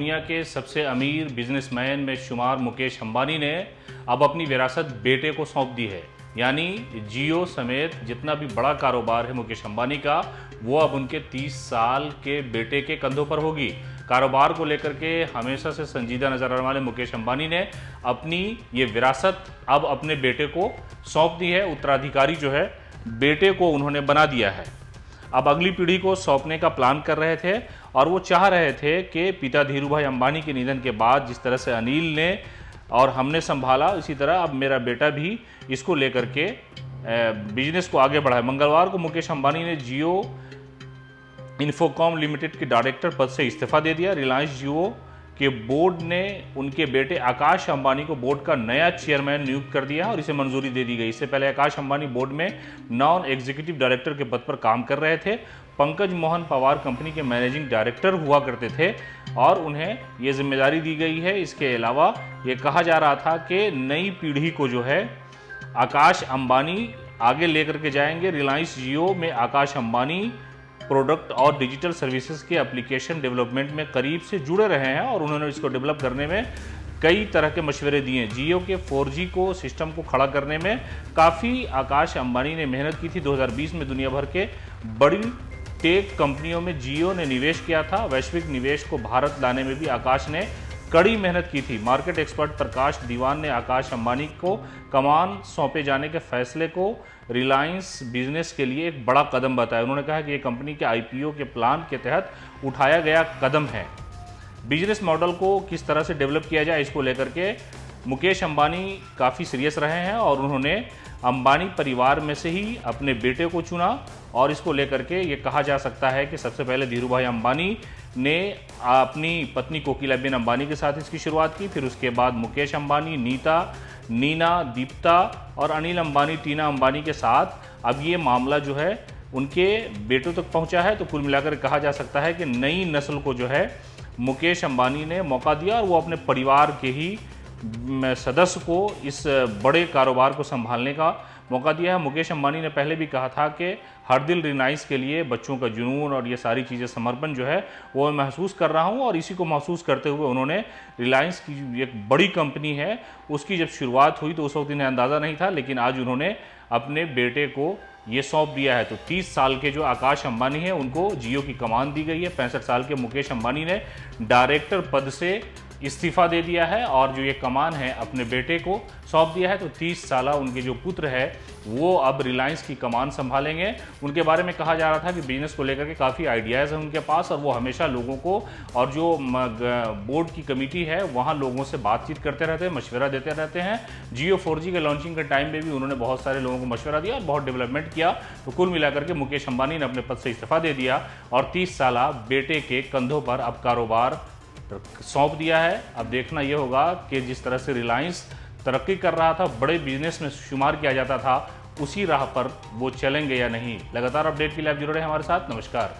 दुनिया के सबसे अमीर बिजनेसमैन में शुमार मुकेश अंबानी ने अब अपनी विरासत बेटे को सौंप दी है। यानी जियो समेत जितना भी बड़ा कारोबार है मुकेश अंबानी का, वो अब उनके 30 साल के बेटे के कंधों पर होगी। कारोबार को लेकर के हमेशा से संजीदा नजर आने वाले मुकेश अंबानी ने अपनी ये विरासत अब अपने बेटे को सौंप दी है। उत्तराधिकारी जो है बेटे को उन्होंने बना दिया है। अब अगली पीढ़ी को सौंपने का प्लान कर रहे थे और वो चाह रहे थे कि पिता धीरूभाई अंबानी के निधन के बाद जिस तरह से अनिल ने और हमने संभाला, इसी तरह अब मेरा बेटा भी इसको लेकर के बिजनेस को आगे बढ़ाए। मंगलवार को मुकेश अंबानी ने जियो इन्फोकॉम लिमिटेड के डायरेक्टर पद से इस्तीफा दे दिया। रिलायंस जियो के बोर्ड ने उनके बेटे आकाश अंबानी को बोर्ड का नया चेयरमैन नियुक्त कर दिया और इसे मंजूरी दे दी गई। इससे पहले आकाश अंबानी बोर्ड में नॉन एग्जीक्यूटिव डायरेक्टर के पद पर काम कर रहे थे। पंकज मोहन पवार कंपनी के मैनेजिंग डायरेक्टर हुआ करते थे और उन्हें ये जिम्मेदारी दी गई है। इसके अलावा ये कहा जा रहा था कि नई पीढ़ी को जो है आकाश अंबानी आगे लेकर के जाएंगे। रिलायंस जियो में आकाश अंबानी प्रोडक्ट और डिजिटल सर्विसेज के एप्लीकेशन डेवलपमेंट में करीब से जुड़े रहे हैं और उन्होंने इसको डेवलप करने में कई तरह के मशवरे दिए। जियो के 4G को सिस्टम को खड़ा करने में काफ़ी आकाश अंबानी ने मेहनत की थी। 2020 में दुनिया भर के बड़ी टेक कंपनियों में जियो ने निवेश किया था। वैश्विक निवेश को भारत लाने में भी आकाश ने कड़ी मेहनत की थी। मार्केट एक्सपर्ट प्रकाश दीवान ने आकाश अंबानी को कमान सौंपे जाने के फैसले को रिलायंस बिजनेस के लिए एक बड़ा कदम बताया। उन्होंने कहा कि ये कंपनी के IPO के प्लान के तहत उठाया गया कदम है। बिजनेस मॉडल को किस तरह से डेवलप किया जाए, इसको लेकर के मुकेश अंबानी काफ़ी सीरियस रहे हैं और उन्होंने अंबानी परिवार में से ही अपने बेटे को चुना और इसको लेकर के ये कहा जा सकता है कि सबसे पहले धीरूभाई अंबानी ने अपनी पत्नी कोकिलाबेन अंबानी के साथ इसकी शुरुआत की। फिर उसके बाद मुकेश अंबानी, नीता, नीना, दीप्ता और अनिल अंबानी, टीना अंबानी के साथ अब ये मामला जो है उनके बेटों तक पहुंचा है। तो कुल मिलाकर कहा जा सकता है कि नई नस्ल को जो है मुकेश अंबानी ने मौका दिया और वो अपने परिवार के ही सदस्य को इस बड़े कारोबार को संभालने का मौका दिया है। मुकेश अंबानी ने पहले भी कहा था कि हर दिल रिलायंस के लिए बच्चों का जुनून और ये सारी चीज़ें समर्पण जो है वो मैं महसूस कर रहा हूँ और इसी को महसूस करते हुए उन्होंने रिलायंस की एक बड़ी कंपनी है उसकी जब शुरुआत हुई तो उस वक्त इन्हें अंदाज़ा नहीं था, लेकिन आज उन्होंने अपने बेटे को ये सौंप दिया है। तो 30 साल के जो आकाश अंबानी हैं उनको जियो की कमान दी गई है। 65 साल के मुकेश अंबानी ने डायरेक्टर पद से इस्तीफा दे दिया है और जो ये कमान है अपने बेटे को सौंप दिया है। तो 30 साला उनके जो पुत्र है वो अब रिलायंस की कमान संभालेंगे। उनके बारे में कहा जा रहा था कि बिजनेस को लेकर के काफ़ी आइडियाज़ हैं उनके पास और वो हमेशा लोगों को और जो बोर्ड की कमेटी है वहाँ लोगों से बातचीत करते रहते हैं, मशवरा देते रहते हैं। जियो 4G के लॉन्चिंग के टाइम में भी उन्होंने बहुत सारे लोगों को मशवरा दिया और बहुत डेवलपमेंट किया। तो कुल मिलाकर के मुकेश अंबानी ने अपने पद से इस्तीफा दे दिया और 30 साला बेटे के कंधों पर अब कारोबार सौंप दिया है। अब देखना यह होगा कि जिस तरह से रिलायंस तरक्की कर रहा था, बड़े बिजनेस में शुमार किया जाता था, उसी राह पर वो चलेंगे या नहीं। लगातार अपडेट के लिए आप जुड़े रहे हमारे साथ। नमस्कार।